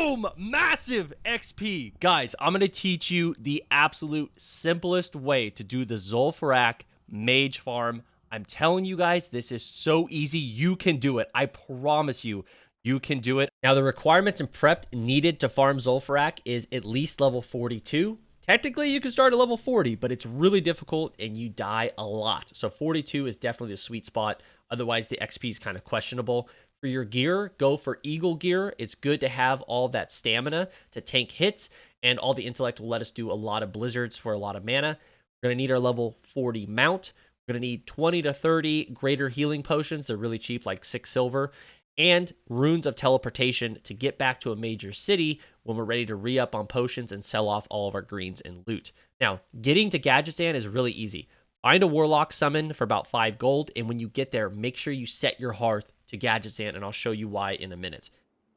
Boom! Massive XP. Guys, I'm going to teach you the absolute simplest way to do the Zul'Farrak Mage farm. I'm telling you guys, this is so easy. You can do it. I promise you, you can do it. Now, the requirements and prep needed to farm Zul'Farrak is at least level 42. Technically, you can start at level 40, but it's really difficult and you die a lot. So 42 is definitely the sweet spot. Otherwise, the XP is kind of questionable. For your gear, go for Eagle gear. It's good to have all that stamina to tank hits, and all the intellect will let us do a lot of blizzards for a lot of mana. We're going to need our level 40 mount. We're going to need 20 to 30 greater healing potions. They're really cheap, like 6 silver. And runes of teleportation to get back to a major city when we're ready to re-up on potions and sell off all of our greens and loot. Now, getting to Gadgetzan is really easy. Find a Warlock summon for about 5 gold, and when you get there, make sure you set your hearth to Gadgetzan, and I'll show you why in a minute.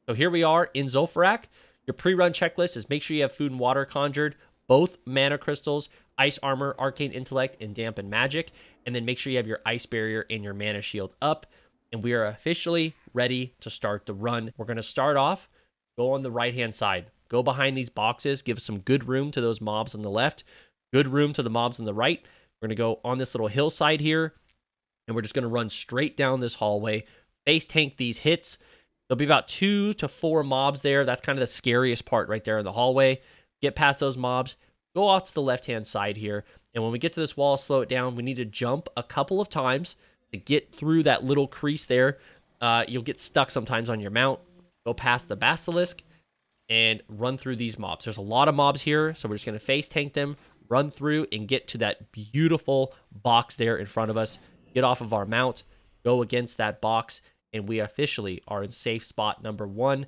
So here we are in Zul'Farrak. Your pre-run checklist is make sure you have food and water conjured, both mana crystals, ice armor, arcane intellect, and dampen magic, and then make sure you have your ice barrier and your mana shield up, and we are officially ready to start the run. We're going to start off, go on the right-hand side, go behind these boxes, give some good room to those mobs on the left, good room to the mobs on the right. We're going to go on this little hillside here, and we're just going to run straight down this hallway, face tank these hits. There'll be about 2 to 4 mobs there. That's kind of the scariest part right there in the hallway. Get past those mobs, go off to the left-hand side here, and when we get to this wall, slow it down. We need to jump a couple of times to get through that little crease there. You'll get stuck sometimes on your mount. Go past the basilisk and run through these mobs. There's a lot of mobs here, so we're just going to face tank them, run through, and get to that beautiful box there in front of us. Get off of our mount, go against that box, and we officially are in safe spot number 1.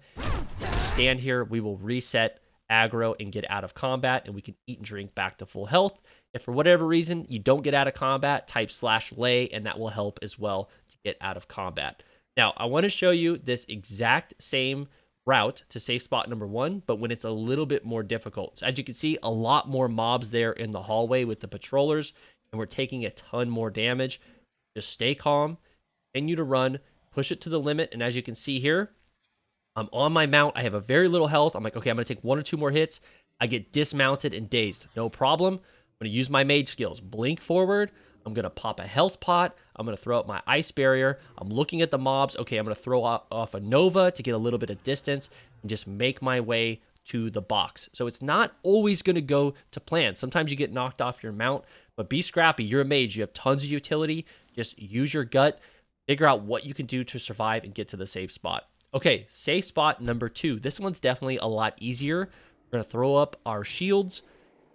Stand here, we will reset aggro and get out of combat, and we can eat and drink back to full health. If for whatever reason you don't get out of combat, type /lay, and that will help as well to get out of combat. Now, I want to show you this exact same route to safe spot number 1, but when it's a little bit more difficult. So as you can see, a lot more mobs there in the hallway with the patrollers, and we're taking a ton more damage. Just stay calm, continue to run, push it to the limit, and as you can see here, I'm on my mount. I have a very little health. I'm like, okay, I'm going to take 1 or 2 more hits. I get dismounted and dazed. No problem. I'm going to use my mage skills. Blink forward. I'm going to pop a health pot. I'm going to throw out my ice barrier. I'm looking at the mobs. Okay, I'm going to throw off a Nova to get a little bit of distance and just make my way to the box. So it's not always going to go to plan. Sometimes you get knocked off your mount, but be scrappy. You're a mage. You have tons of utility. Just use your gut. Figure out what you can do to survive and get to the safe spot. Okay, safe spot number 2. This one's definitely a lot easier. We're going to throw up our shields,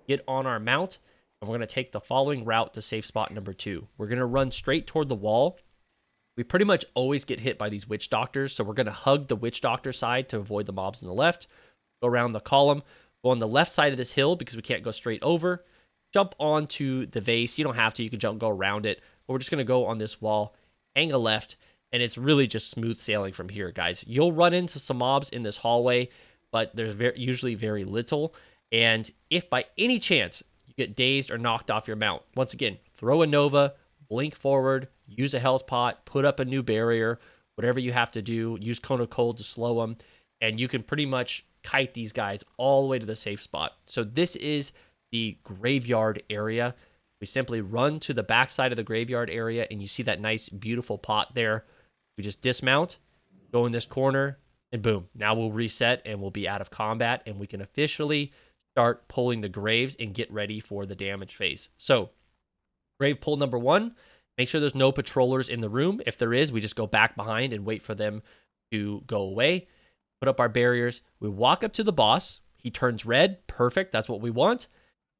get on our mount, and we're going to take the following route to safe spot number 2. We're going to run straight toward the wall. We pretty much always get hit by these witch doctors, so we're going to hug the witch doctor side to avoid the mobs on the left. Go around the column, go on the left side of this hill because we can't go straight over. Jump onto the vase. You don't have to. You can go around it. But we're just going to go on this wall, hang a left, and it's really just smooth sailing from here, guys. You'll run into some mobs in this hallway, but there's usually very little. And if by any chance you get dazed or knocked off your mount, once again, throw a Nova, blink forward, use a health pot, put up a new barrier, whatever you have to do, use Cone of Cold to slow them, and you can pretty much kite these guys all the way to the safe spot. So this is the graveyard area. We simply run to the back side of the graveyard area, and you see that nice, beautiful pot there. We just dismount, go in this corner, and boom. Now we'll reset, and we'll be out of combat, and we can officially start pulling the graves and get ready for the damage phase. So, grave pull number 1, make sure there's no patrollers in the room. If there is, we just go back behind and wait for them to go away. Put up our barriers. We walk up to the boss. He turns red. Perfect. That's what we want.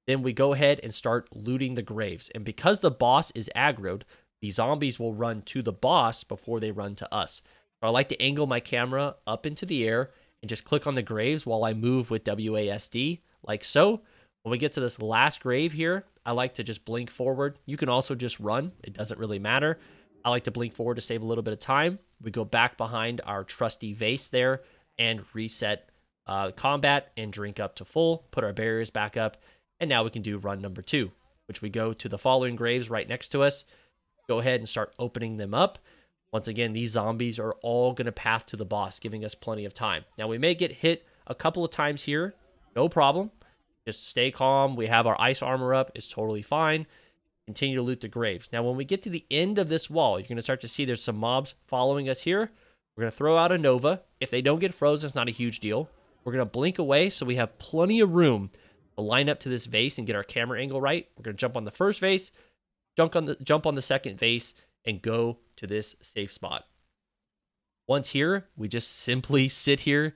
Then we go ahead and start looting the graves. And because the boss is aggroed, the zombies will run to the boss before they run to us. So I like to angle my camera up into the air and just click on the graves while I move with WASD, like so. When we get to this last grave here, I like to just blink forward. You can also just run. It doesn't really matter. I like to blink forward to save a little bit of time. We go back behind our trusty vase there and reset combat and drink up to full, put our barriers back up, and now we can do run number 2, which we go to the following graves right next to us. Go ahead and start opening them up. Once again, these zombies are all going to path to the boss, giving us plenty of time. Now, we may get hit a couple of times here, no problem. Just stay calm. We have our ice armor up. It's totally fine. Continue to loot the graves. Now, when we get to the end of this wall, you're going to start to see there's some mobs following us here. We're going to throw out a Nova. If they don't get frozen, it's not a huge deal. We're going to blink away so we have plenty of room to line up to this vase and get our camera angle right. We're going to jump on the first vase, jump on the second vase, and go to this safe spot. Once here, we just simply sit here,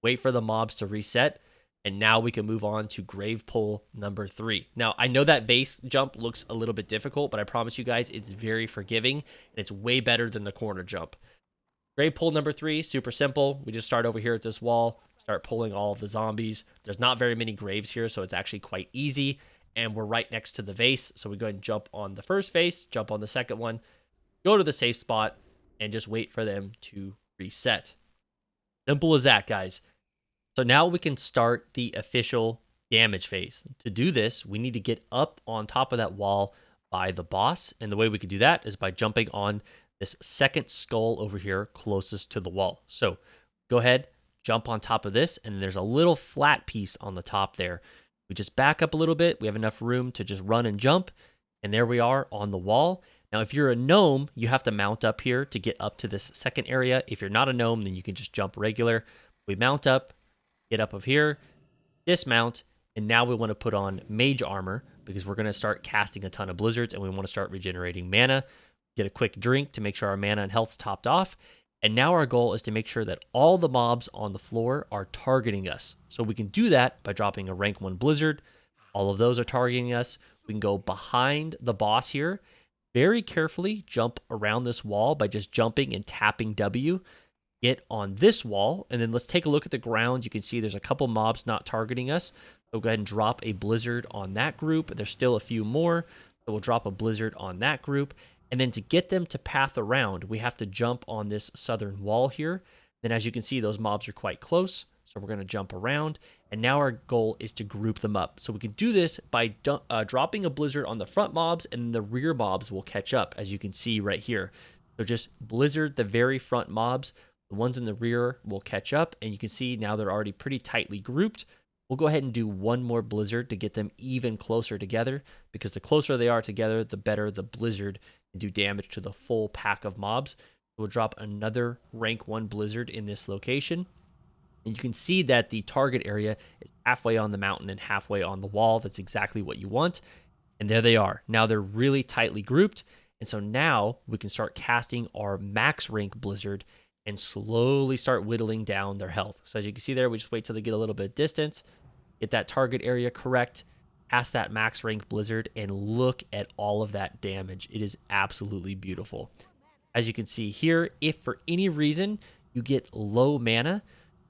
wait for the mobs to reset, and now we can move on to grave pull number 3. Now, I know that vase jump looks a little bit difficult, but I promise you guys it's very forgiving, and it's way better than the corner jump. Grave pull number 3, super simple. We just start over here at this wall, start pulling all of the zombies. There's not very many graves here, so it's actually quite easy, and we're right next to the vase, so we go ahead and jump on the first vase, jump on the second one, go to the safe spot, and just wait for them to reset. Simple as that, guys. So now we can start the official damage phase. To do this, we need to get up on top of that wall by the boss. And the way we could do that is by jumping on this second skull over here closest to the wall. So go ahead, jump on top of this, and there's a little flat piece on the top there. We just back up a little bit. We have enough room to just run and jump. And there we are on the wall. Now, if you're a gnome, you have to mount up here to get up to this second area. If you're not a gnome, then you can just jump regular. We mount up, get up of here, dismount, and now we want to put on mage armor because we're going to start casting a ton of blizzards and we want to start regenerating mana. Get a quick drink to make sure our mana and health's topped off. And now our goal is to make sure that all the mobs on the floor are targeting us. So we can do that by dropping a rank 1 blizzard. All of those are targeting us. We can go behind the boss here. Very carefully jump around this wall by just jumping and tapping W. Get on this wall, and then let's take a look at the ground. You can see there's a couple mobs not targeting us. So go ahead and drop a blizzard on that group. There's still a few more, so we'll drop a blizzard on that group. And then to get them to path around, we have to jump on this southern wall here. Then as you can see, those mobs are quite close. So we're going to jump around, and now our goal is to group them up. So we can do this by dropping a blizzard on the front mobs, and the rear mobs will catch up, as you can see right here. So just blizzard the very front mobs. The ones in the rear will catch up, and you can see now they're already pretty tightly grouped. We'll go ahead and do one more blizzard to get them even closer together, because the closer they are together, the better the blizzard can do damage to the full pack of mobs. We'll drop another rank 1 blizzard in this location. And you can see that the target area is halfway on the mountain and halfway on the wall. That's exactly what you want. And there they are. Now they're really tightly grouped. And so now we can start casting our max rank blizzard and slowly start whittling down their health. So as you can see there, we just wait till they get a little bit of distance, get that target area correct, cast that max rank blizzard, and look at all of that damage. It is absolutely beautiful. As you can see here, if for any reason you get low mana,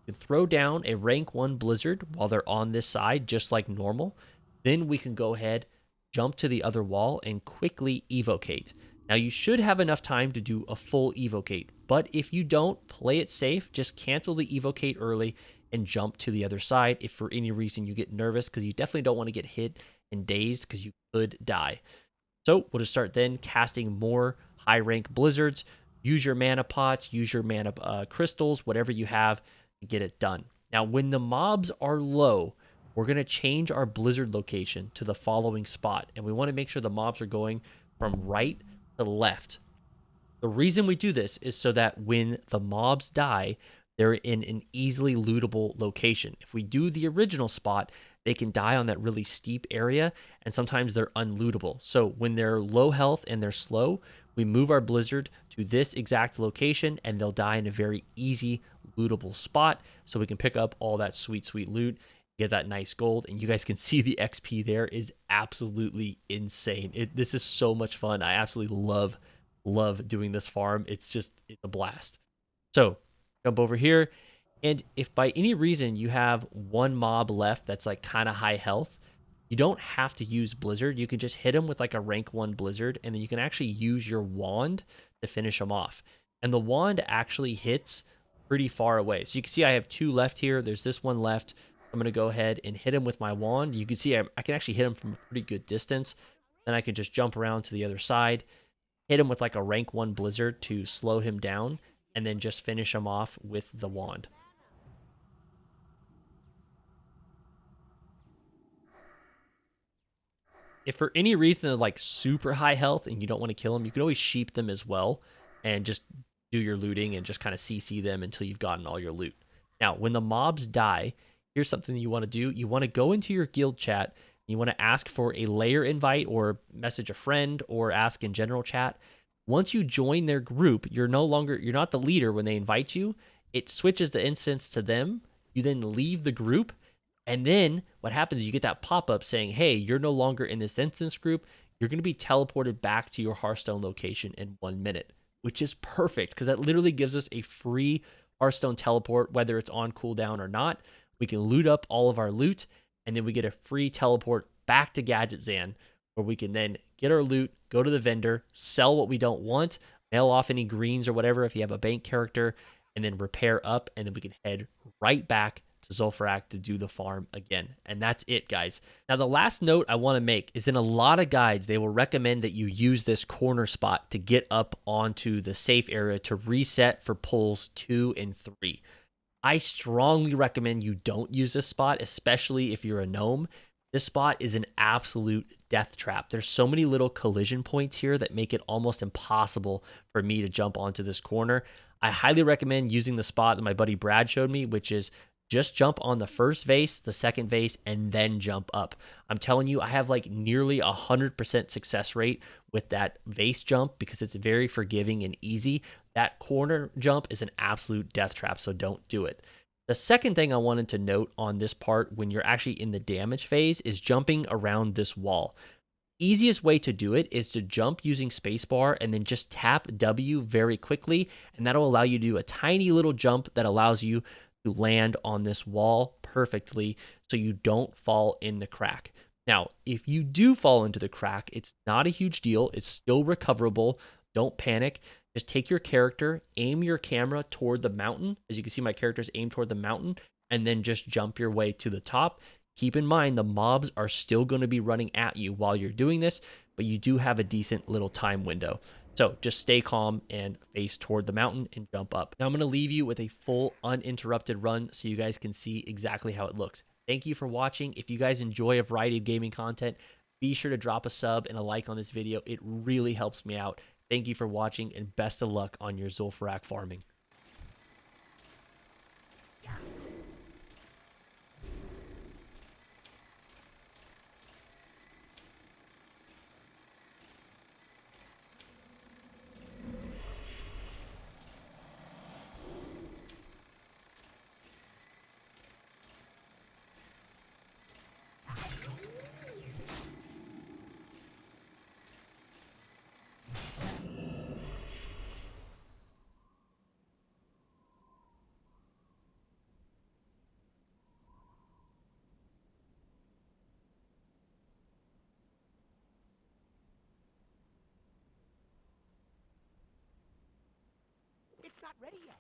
can throw down a rank 1 blizzard while they're on this side, just like normal. Then we can go ahead, jump to the other wall, and quickly evocate. Now, you should have enough time to do a full evocate, but if you don't, play it safe. Just cancel the evocate early and jump to the other side if for any reason you get nervous, because you definitely don't want to get hit and dazed because you could die. So we'll just start then casting more high rank blizzards. Use your mana pots, use your mana crystals, whatever you have, get it done. Now, when the mobs are low, we're going to change our blizzard location to the following spot, and we want to make sure the mobs are going from right to left. The reason we do this is so that when the mobs die, they're in an easily lootable location. If we do the original spot, they can die on that really steep area, and sometimes they're unlootable. So when they're low health and they're slow, we move our blizzard to this exact location, and they'll die in a very easy lootable spot, so we can pick up all that sweet loot, get that nice gold. And you guys can see the XP there is absolutely insane. This is so much fun. I absolutely love doing this farm. It's a blast. So jump over here, and if by any reason you have one mob left that's like kind of high health, you don't have to use blizzard. You can just hit them with like a rank 1 blizzard, and then you can actually use your wand to finish them off. And the wand actually hits pretty far away. So you can see I have 2 left here. There's this one left. I'm going to go ahead and hit him with my wand. You can see I can actually hit him from a pretty good distance. Then I can just jump around to the other side, hit him with like a rank 1 blizzard to slow him down, and then just finish him off with the wand. if for any reason they're like super high health and you don't want to kill them, you can always sheep them as well and just do your looting and just kind of CC them until you've gotten all your loot. Now, when the mobs die, here's something you want to do. You want to go into your guild chat. You want to ask for a layer invite or message a friend or ask in general chat. Once you join their group, you're not the leader when they invite you. It switches the instance to them. You then leave the group. And then what happens is you get that pop-up saying, hey, you're no longer in this instance group. You're going to be teleported back to your Hearthstone location in 1 minute, which is perfect because that literally gives us a free Hearthstone teleport, whether it's on cooldown or not. We can loot up all of our loot, and then we get a free teleport back to Gadget Zan, where we can then get our loot, go to the vendor, sell what we don't want, mail off any greens or whatever if you have a bank character, and then repair up, and then we can head right back to Zul'Farrak to do the farm again. And that's it, guys. Now, the last note I want to make is in a lot of guides, they will recommend that you use this corner spot to get up onto the safe area to reset for pulls 2 and 3. I strongly recommend you don't use this spot, especially if you're a gnome. This spot is an absolute death trap. There's so many little collision points here that make it almost impossible for me to jump onto this corner. I highly recommend using the spot that my buddy Brad showed me, which is just jump on the first vase, the second vase, and then jump up. I'm telling you, I have like nearly 100% success rate with that vase jump because it's very forgiving and easy. That corner jump is an absolute death trap, so don't do it. The second thing I wanted to note on this part when you're actually in the damage phase is jumping around this wall. Easiest way to do it is to jump using spacebar and then just tap W very quickly, and that'll allow you to do a tiny little jump that allows you to land on this wall perfectly so you don't fall in the crack. Now, if you do fall into the crack, it's not a huge deal. It's still recoverable. Don't panic. Just take your character, aim your camera toward the mountain. As you can see, my character's aimed toward the mountain, and then just jump your way to the top. Keep in mind, the mobs are still going to be running at you while you're doing this, but you do have a decent little time window. So just stay calm and face toward the mountain and jump up. Now I'm going to leave you with a full uninterrupted run so you guys can see exactly how it looks. Thank you for watching. If you guys enjoy a variety of gaming content, be sure to drop a sub and a like on this video. It really helps me out. Thank you for watching and best of luck on your Zul'Farrak farming. It's not ready yet.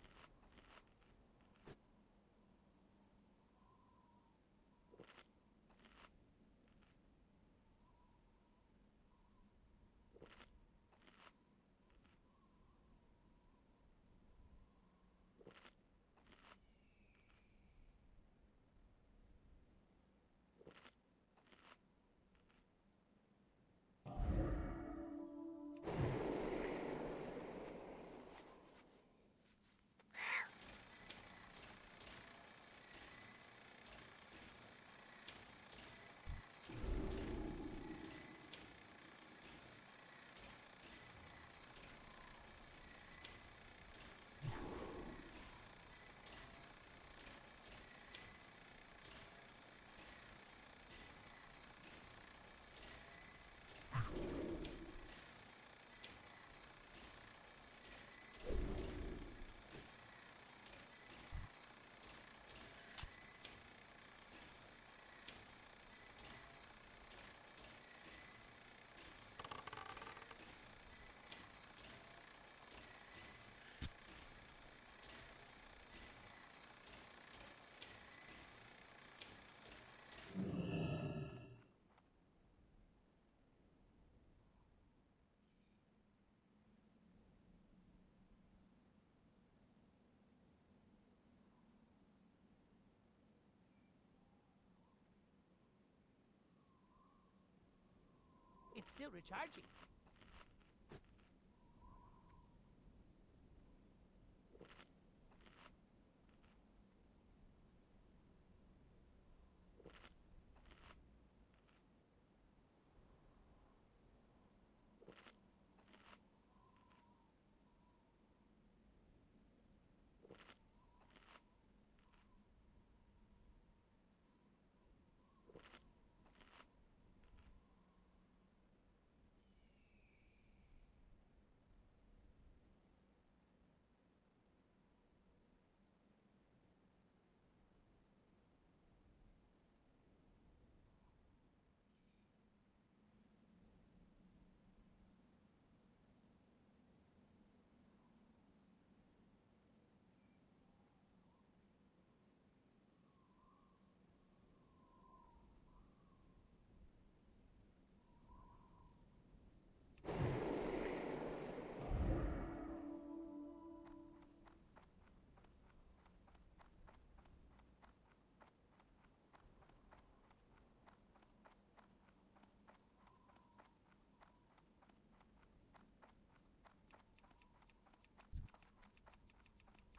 It's still recharging.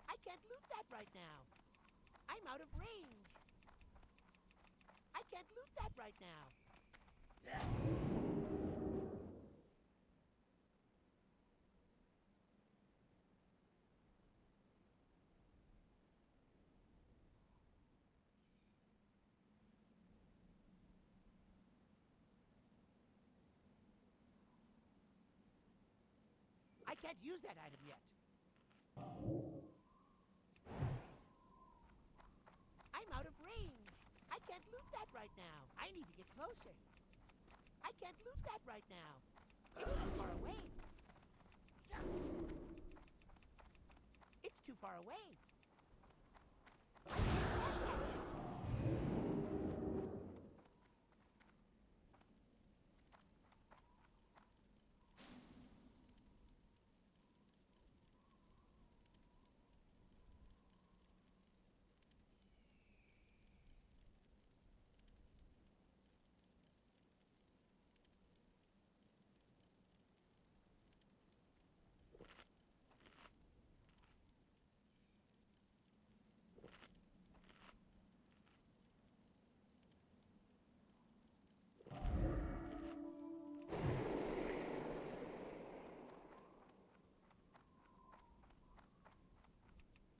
I can't loot that right now. I'm out of range. I can't loot that right now. I can't use that item yet. I'm out of range. I can't loot that right now. I need to get closer. I can't loot that right now. It's too far away. It's too far away. I can't cross that yet.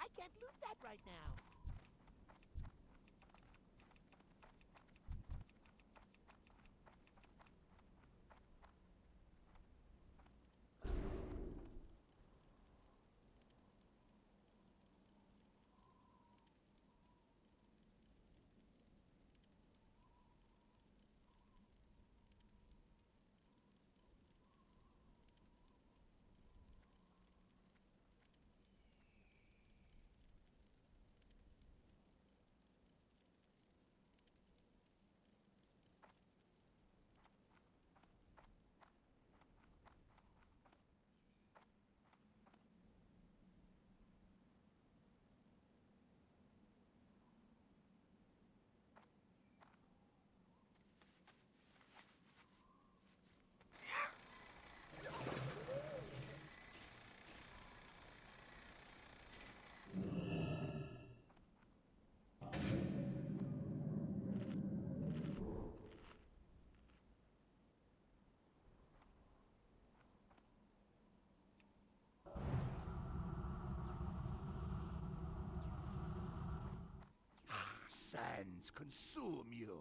I can't loot that right now. Sands consume you.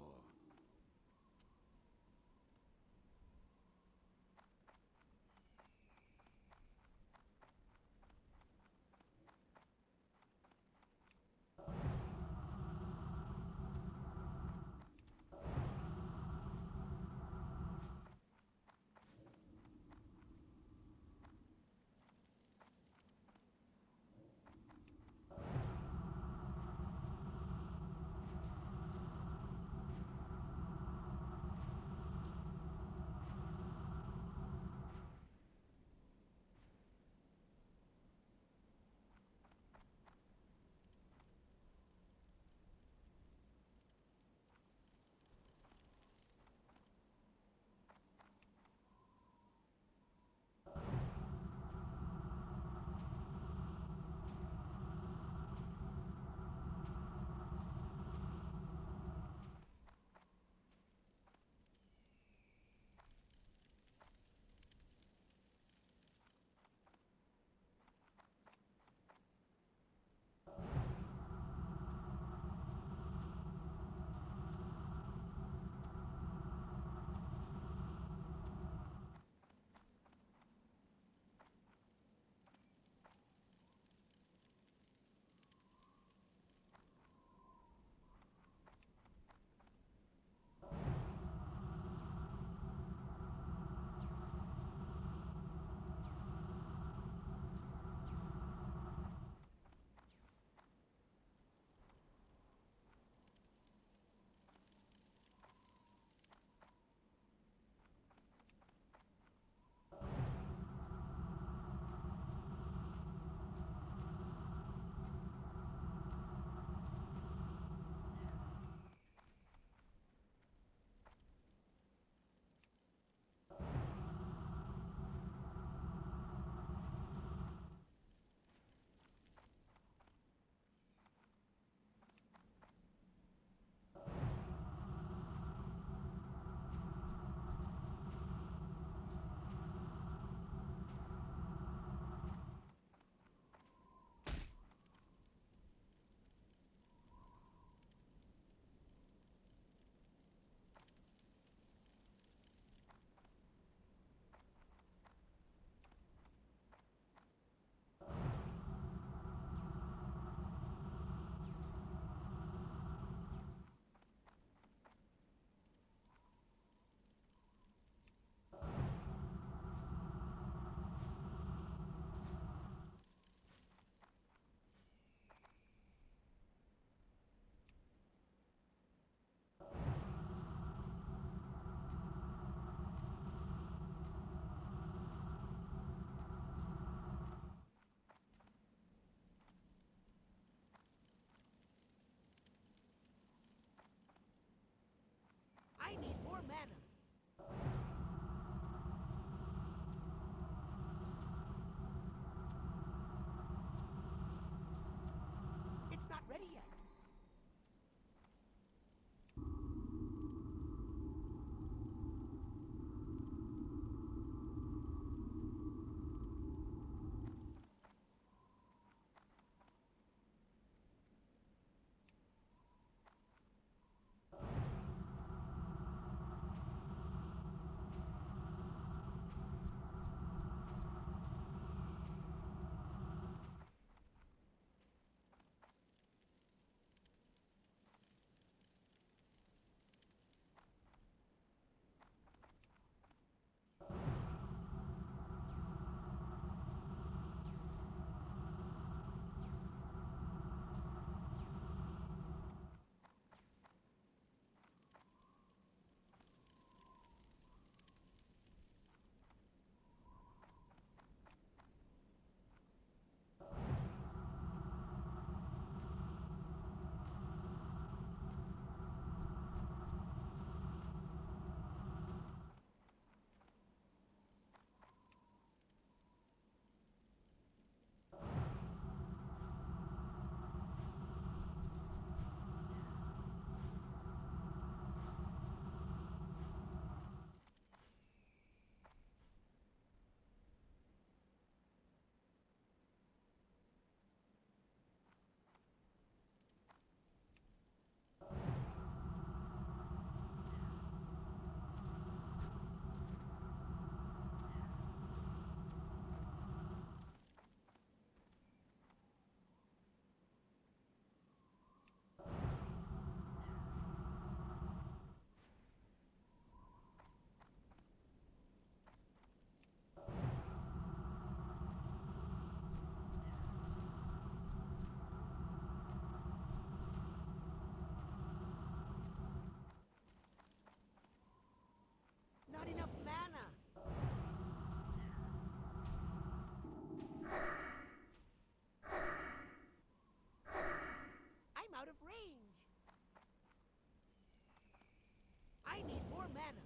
more mana.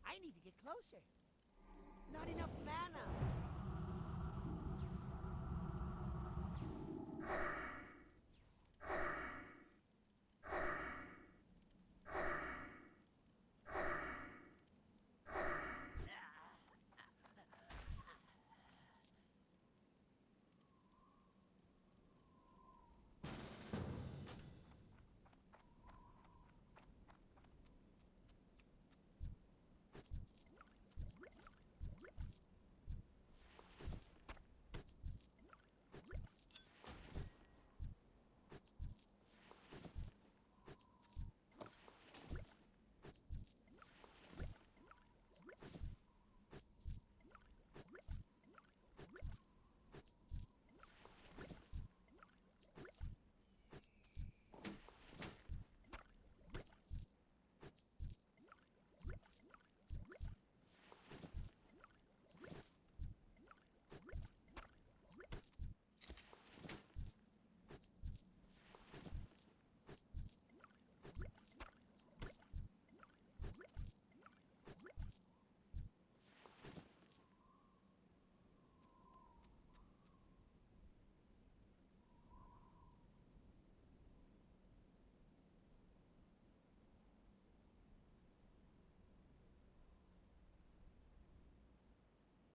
I need to get closer. Not enough mana.